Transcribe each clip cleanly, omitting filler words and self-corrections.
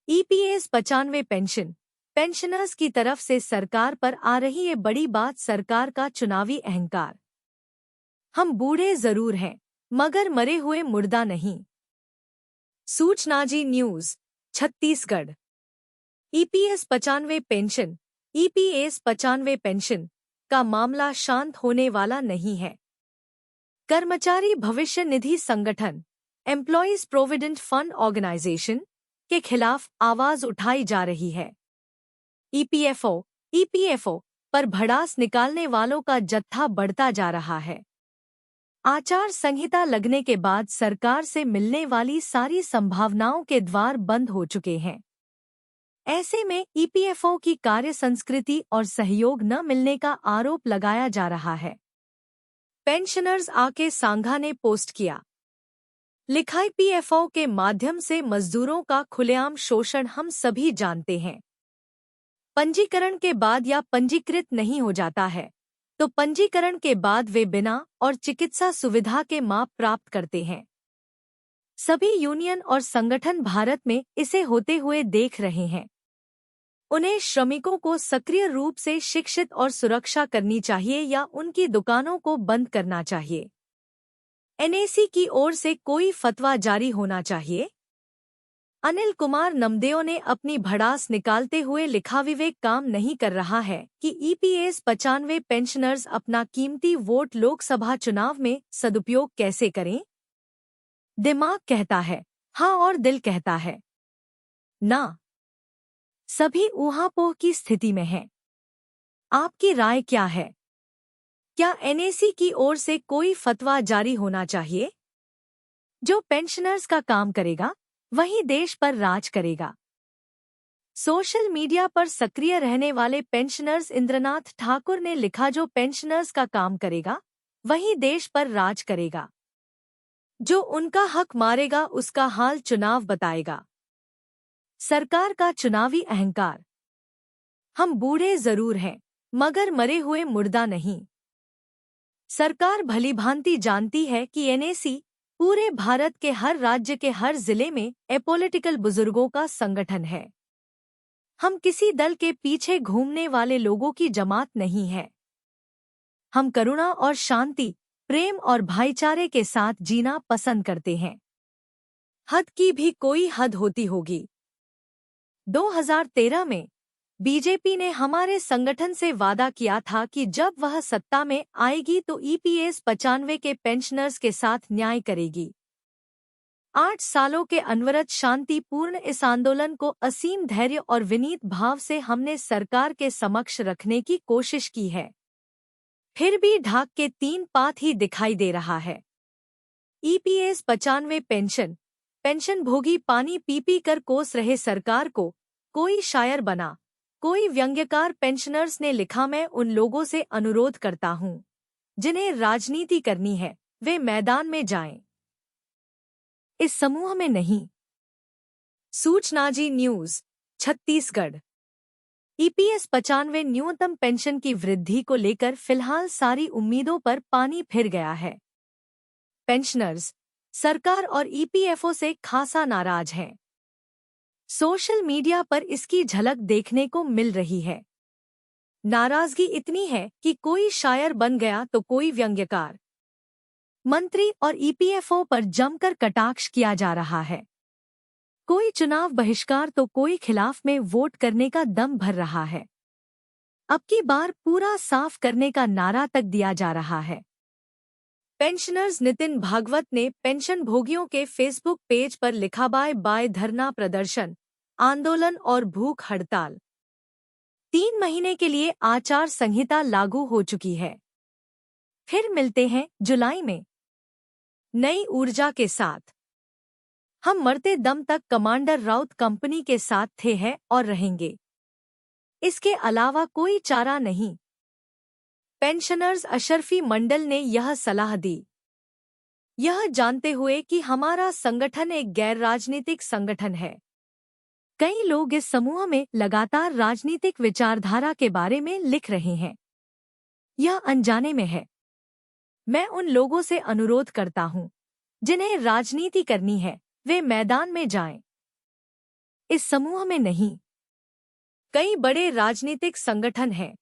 EPS 95 pensioners की तरफ से सरकार पर आ रही ये बड़ी बात, सरकार का चुनावी अहंकार। हम बूढ़े जरूर हैं मगर मरे हुए मुर्दा नहीं। सूचना जी न्यूज छत्तीसगढ़। ईपीएस 95 पेंशन का मामला शांत होने वाला नहीं है। कर्मचारी भविष्य निधि संगठन एम्प्लॉयज प्रोविडेंट फंड ऑर्गेनाइजेशन के खिलाफ आवाज उठाई जा रही है। ईपीएफओ पर भड़ास निकालने वालों का जत्था बढ़ता जा रहा है। आचार संहिता लगने के बाद सरकार से मिलने वाली सारी संभावनाओं के द्वार बंद हो चुके हैं। ऐसे में ईपीएफओ की कार्य संस्कृति और सहयोग न मिलने का आरोप लगाया जा रहा है। पेंशनर्स आके सांघा ने पोस्ट किया, लिखा, ईपीएफओ के माध्यम से मजदूरों का खुलेआम शोषण हम सभी जानते हैं। पंजीकरण के बाद या पंजीकृत नहीं हो जाता है तो पंजीकरण के बाद वे बिना और चिकित्सा सुविधा के माप प्राप्त करते हैं। सभी यूनियन और संगठन भारत में इसे होते हुए देख रहे हैं। उन्हें श्रमिकों को सक्रिय रूप से शिक्षित और सुरक्षा करनी चाहिए या उनकी दुकानों को बंद करना चाहिए। एनएसी की ओर से कोई फतवा जारी होना चाहिए। अनिल कुमार नमदेव ने अपनी भड़ास निकालते हुए लिखा, विवेक काम नहीं कर रहा है कि ईपीएस 95 पेंशनर्स अपना कीमती वोट लोकसभा चुनाव में सदुपयोग कैसे करें। दिमाग कहता है हाँ और दिल कहता है ना। सभी ऊहापोह की स्थिति में हैं। आपकी राय क्या है? क्या एनएसी की ओर से कोई फतवा जारी होना चाहिए? जो पेंशनर्स का काम करेगा वही देश पर राज करेगा। सोशल मीडिया पर सक्रिय रहने वाले पेंशनर्स इंद्रनाथ ठाकुर ने लिखा, जो पेंशनर्स का काम करेगा वही देश पर राज करेगा। जो उनका हक मारेगा उसका हाल चुनाव बताएगा। सरकार का चुनावी अहंकार। हम बूढ़े जरूर हैं मगर मरे हुए मुर्दा नहीं। सरकार भलीभांति जानती है कि एनएसी पूरे भारत के हर राज्य के हर जिले में एपॉलिटिकल बुजुर्गों का संगठन है। हम किसी दल के पीछे घूमने वाले लोगों की जमात नहीं है। हम करुणा और शांति, प्रेम और भाईचारे के साथ जीना पसंद करते हैं। हद की भी कोई हद होती होगी। 2013 में बीजेपी ने हमारे संगठन से वादा किया था कि जब वह सत्ता में आएगी तो ईपीएस 95 के पेंशनर्स के साथ न्याय करेगी। 8 सालों के अनवरत शांतिपूर्ण इस आंदोलन को असीम धैर्य और विनीत भाव से हमने सरकार के समक्ष रखने की कोशिश की है। फिर भी ढाक के 3 पात ही दिखाई दे रहा है। ईपीएस 95 पेंशन भोगी पानी पी पी कर कोस रहे सरकार को। कोई शायर बना, कोई व्यंग्यकार पेंशनर्स ने लिखा, मैं उन लोगों से अनुरोध करता हूं जिन्हें राजनीति करनी है वे मैदान में जाएं, इस समूह में नहीं। सूचना जी न्यूज छत्तीसगढ़। ईपीएस 95 न्यूनतम पेंशन की वृद्धि को लेकर फिलहाल सारी उम्मीदों पर पानी फिर गया है। पेंशनर्स सरकार और ईपीएफओ से खासा नाराज हैं। सोशल मीडिया पर इसकी झलक देखने को मिल रही है। नाराजगी इतनी है कि कोई शायर बन गया तो कोई व्यंग्यकार। मंत्री और ईपीएफओ पर जमकर कटाक्ष किया जा रहा है। कोई चुनाव बहिष्कार तो कोई खिलाफ में वोट करने का दम भर रहा है। अब की बार पूरा साफ करने का नारा तक दिया जा रहा है। पेंशनर्स नितिन भागवत ने पेंशन भोगियों के फेसबुक पेज पर लिखा, बाय बाय धरना प्रदर्शन, आंदोलन और भूख हड़ताल। 3 महीने के लिए आचार संहिता लागू हो चुकी है। फिर मिलते हैं जुलाई में नई ऊर्जा के साथ। हम मरते दम तक कमांडर राउत कंपनी के साथ थे हैं और रहेंगे। इसके अलावा कोई चारा नहीं। पेंशनर्स अशरफी मंडल ने यह सलाह दी, यह जानते हुए कि हमारा संगठन एक गैर राजनीतिक संगठन है। कई लोग इस समूह में लगातार राजनीतिक विचारधारा के बारे में लिख रहे हैं। यह अनजाने में है। मैं उन लोगों से अनुरोध करता हूं जिन्हें राजनीति करनी है वे मैदान में जाएं। इस समूह में नहीं। कई बड़े राजनीतिक संगठन हैं।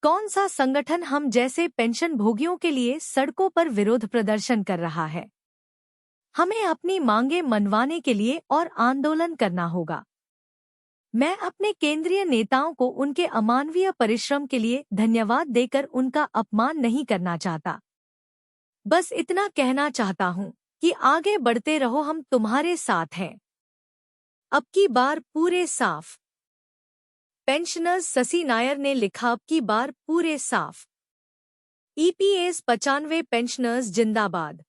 कौन सा संगठन हम जैसे पेंशन भोगियों के लिए सड़कों पर विरोध प्रदर्शन कर रहा है? हमें अपनी मांगें मनवाने के लिए और आंदोलन करना होगा। मैं अपने केंद्रीय नेताओं को उनके अमानवीय परिश्रम के लिए धन्यवाद देकर उनका अपमान नहीं करना चाहता। बस इतना कहना चाहता हूं कि आगे बढ़ते रहो, हम तुम्हारे साथ हैं। अब की बार पूरे साफ। पेंशनर्स शशि नायर ने लिखा, अब की बार पूरे साफ। ईपीएस 95 पेंशनर्स जिंदाबाद।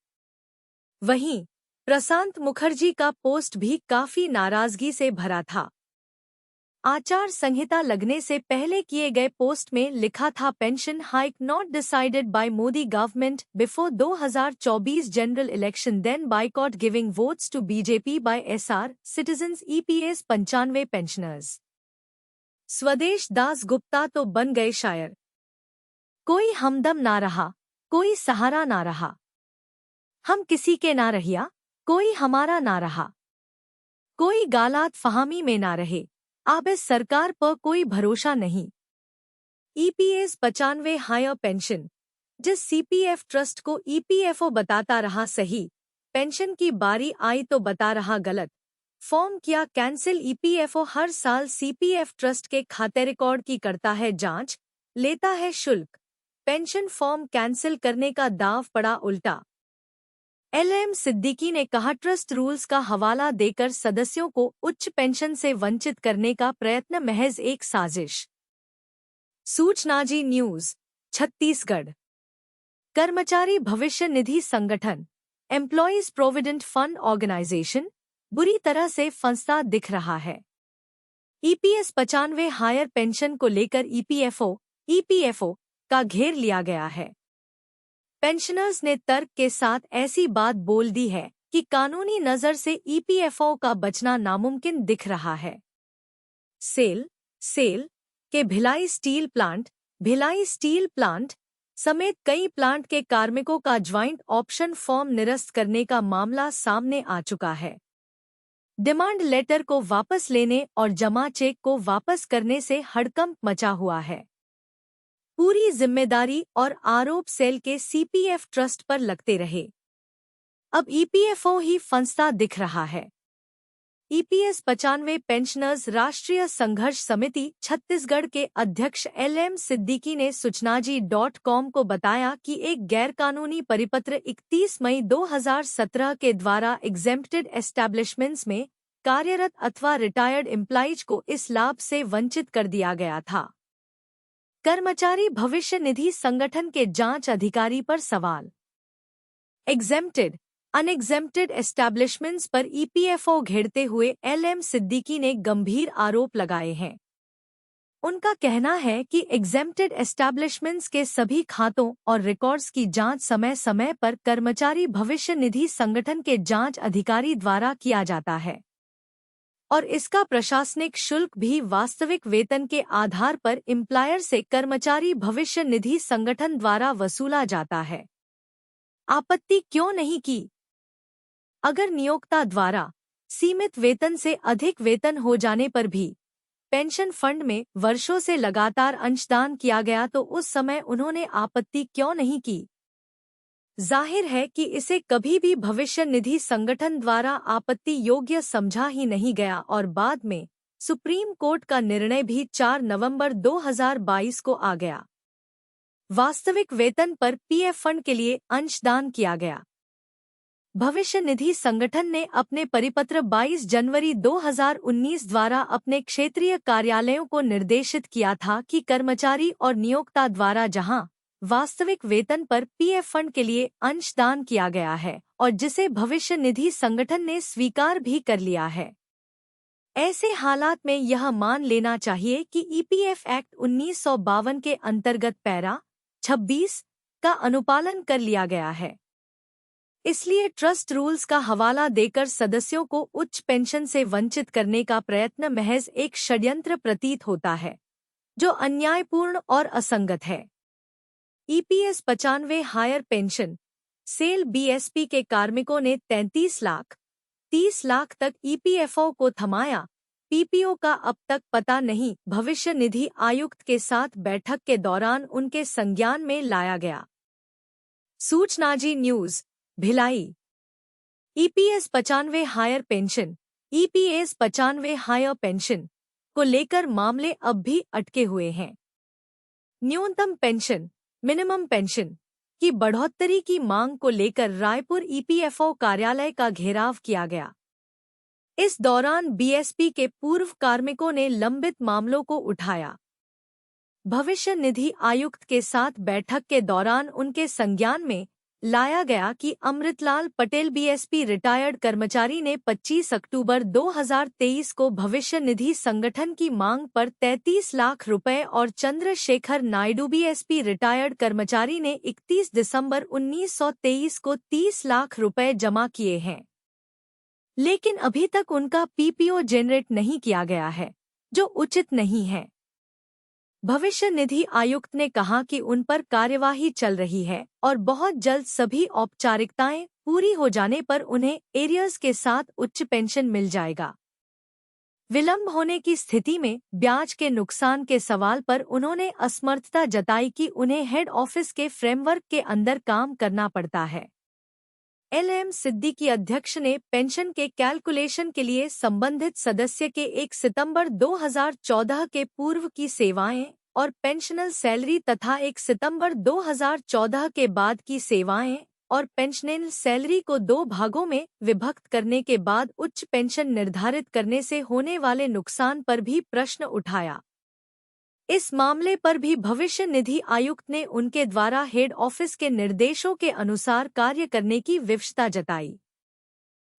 वहीं प्रशांत मुखर्जी का पोस्ट भी काफी नाराजगी से भरा था। आचार संहिता लगने से पहले किए गए पोस्ट में लिखा था, pension hike not decided by Modi government before 2024 general election, then boycott giving votes to BJP by SR citizens. EPS 95 pensioners. Swadesh Das Gupta तो बन गए शायर। कोई हमदम ना रहा, कोई सहारा ना रहा। हम किसी के ना रहिया, कोई हमारा ना रहा। कोई गालात फहामी में ना रहे, अब इस सरकार पर कोई भरोसा नहीं। EPS 95 higher pension. जिस सीपीएफ ट्रस्ट को ईपीएफओ बताता रहा सही, पेंशन की बारी आई तो बता रहा गलत। फॉर्म किया कैंसिल। ईपीएफओ हर साल सीपीएफ ट्रस्ट के खाते रिकॉर्ड की करता है जांच, लेता है शुल्क। पेंशन फॉर्म कैंसिल करने का दाव पड़ा उल्टा। एलएम सिद्दीकी ने कहा, ट्रस्ट रूल्स का हवाला देकर सदस्यों को उच्च पेंशन से वंचित करने का प्रयत्न महज एक साजिश। सूचनाजी न्यूज, छत्तीसगढ़। कर्मचारी भविष्य निधि संगठन एम्प्लॉयज प्रोविडेंट फंड ऑर्गेनाइजेशन बुरी तरह से फंसता दिख रहा है। ईपीएस 95 हायर पेंशन को लेकर ईपीएफओ का घेर लिया गया है। पेंशनर्स ने तर्क के साथ ऐसी बात बोल दी है कि कानूनी नजर से ईपीएफओ का बचना नामुमकिन दिख रहा है। सेल के भिलाई स्टील प्लांट समेत कई प्लांट के कार्मिकों का ज्वाइंट ऑप्शन फॉर्म निरस्त करने का मामला सामने आ चुका है। डिमांड लेटर को वापस लेने और जमा चेक को वापस करने से हड़कंप मचा हुआ है। पूरी जिम्मेदारी और आरोप सेल के सीपीएफ ट्रस्ट पर लगते रहे। अब ईपीएफओ ही फंसता दिख रहा है। ईपीएस 95 पेंशनर्स राष्ट्रीय संघर्ष समिति छत्तीसगढ़ के अध्यक्ष एलएम सिद्दीकी ने सूचनाजी.com को बताया कि एक गैरकानूनी परिपत्र 31 मई 2017 के द्वारा एग्जेम्प्टेड एस्टैब्लिशमेंट्स में कार्यरत अथवा रिटायर्ड एम्प्लॉइज को इस लाभ से वंचित कर दिया गया था। कर्मचारी भविष्य निधि संगठन के जांच अधिकारी पर सवाल। एग्जेम्प्टेड अनएग्जेम्प्टेड एस्टैब्लिशमेंट्स पर ईपीएफओ घेरते हुए एलएम सिद्दीकी ने गंभीर आरोप लगाए हैं। उनका कहना है कि एग्जेम्प्टेड एस्टैब्लिशमेंट्स के सभी खातों और रिकॉर्ड्स की जांच समय समय पर कर्मचारी भविष्य निधि संगठन के जांच अधिकारी द्वारा किया जाता है और इसका प्रशासनिक शुल्क भी वास्तविक वेतन के आधार पर एम्प्लॉयर से कर्मचारी भविष्य निधि संगठन द्वारा वसूला जाता है। आपत्ति क्यों नहीं की? अगर नियोक्ता द्वारा सीमित वेतन से अधिक वेतन हो जाने पर भी पेंशन फंड में वर्षों से लगातार अंशदान किया गया तो उस समय उन्होंने आपत्ति क्यों नहीं की? जाहिर है कि इसे कभी भी भविष्य निधि संगठन द्वारा आपत्ति योग्य समझा ही नहीं गया और बाद में सुप्रीम कोर्ट का निर्णय भी 4 नवंबर 2022 को आ गया। वास्तविक वेतन पर पीएफ फंड के लिए अंशदान किया गया। भविष्य निधि संगठन ने अपने परिपत्र 22 जनवरी 2019 द्वारा अपने क्षेत्रीय कार्यालयों को निर्देशित किया था कि कर्मचारी और नियोक्ता द्वारा जहां वास्तविक वेतन पर पीएफ फंड के लिए अंशदान किया गया है और जिसे भविष्य निधि संगठन ने स्वीकार भी कर लिया है, ऐसे हालात में यह मान लेना चाहिए कि ईपीएफ एक्ट 1952 के अंतर्गत पैरा 26 का अनुपालन कर लिया गया है। इसलिए ट्रस्ट रूल्स का हवाला देकर सदस्यों को उच्च पेंशन से वंचित करने का प्रयत्न महज एक षड्यंत्र प्रतीत होता है जो अन्यायपूर्ण और असंगत है। EPS 95 higher pension SAIL BSP के कार्मिकों ने 33 लाख 30 लाख तक ईपीएफओ को थमाया, पीपीओ का अब तक पता नहीं। भविष्य निधि आयुक्त के साथ बैठक के दौरान उनके संज्ञान में लाया गया। Suchnaji news, Bhilai. EPS 95 higher pension, EPS 95 higher pension को लेकर मामले अब भी अटके हुए हैं। न्यूनतम पेंशन, मिनिमम पेंशन की बढ़ोतरी की मांग को लेकर रायपुर ईपीएफओ कार्यालय का घेराव किया गया। इस दौरान बीएसपी के पूर्व कार्मिकों ने लंबित मामलों को उठाया। भविष्य निधि आयुक्त के साथ बैठक के दौरान उनके संज्ञान में लाया गया कि अमृतलाल पटेल बीएसपी रिटायर्ड कर्मचारी ने 25 अक्टूबर 2023 को भविष्य निधि संगठन की मांग पर 33 लाख रुपए और चंद्रशेखर नायडू बीएसपी रिटायर्ड कर्मचारी ने 31 दिसंबर 1923 को 30 लाख रुपए जमा किए हैं, लेकिन अभी तक उनका पीपीओ जनरेट नहीं किया गया है, जो उचित नहीं है। भविष्य निधि आयुक्त ने कहा कि उन पर कार्यवाही चल रही है और बहुत जल्द सभी औपचारिकताएं पूरी हो जाने पर उन्हें एरियर्स के साथ उच्च पेंशन मिल जाएगा। विलंब होने की स्थिति में ब्याज के नुकसान के सवाल पर उन्होंने असमर्थता जताई कि उन्हें हेड ऑफिस के फ्रेमवर्क के अंदर काम करना पड़ता है। एलएम सिद्दीकी अध्यक्ष ने पेंशन के कैलकुलेशन के लिए संबंधित सदस्य के 1 सितंबर 2014 के पूर्व की सेवाएं और पेंशनल सैलरी तथा 1 सितंबर 2014 के बाद की सेवाएं और पेंशनल सैलरी को 2 भागों में विभक्त करने के बाद उच्च पेंशन निर्धारित करने से होने वाले नुकसान पर भी प्रश्न उठाया। इस मामले पर भी भविष्य निधि आयुक्त ने उनके द्वारा हेड ऑफिस के निर्देशों के अनुसार कार्य करने की विवशता जताई।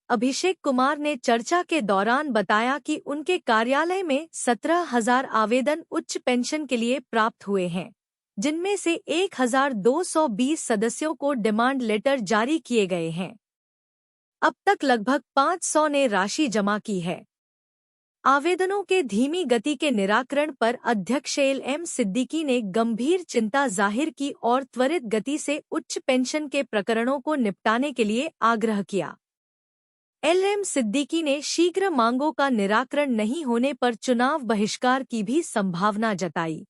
अभिषेक कुमार ने चर्चा के दौरान बताया कि उनके कार्यालय में 17,000 आवेदन उच्च पेंशन के लिए प्राप्त हुए हैं, जिनमें से 1,220 सदस्यों को डिमांड लेटर जारी किए गए हैं। अब तक लगभग 500 ने राशि जमा की है। आवेदनों के धीमी गति के निराकरण पर अध्यक्ष एलएम सिद्दीकी ने गंभीर चिंता जाहिर की और त्वरित गति से उच्च पेंशन के प्रकरणों को निपटाने के लिए आग्रह किया। एलएम सिद्दीकी ने शीघ्र मांगों का निराकरण नहीं होने पर चुनाव बहिष्कार की भी संभावना जताई।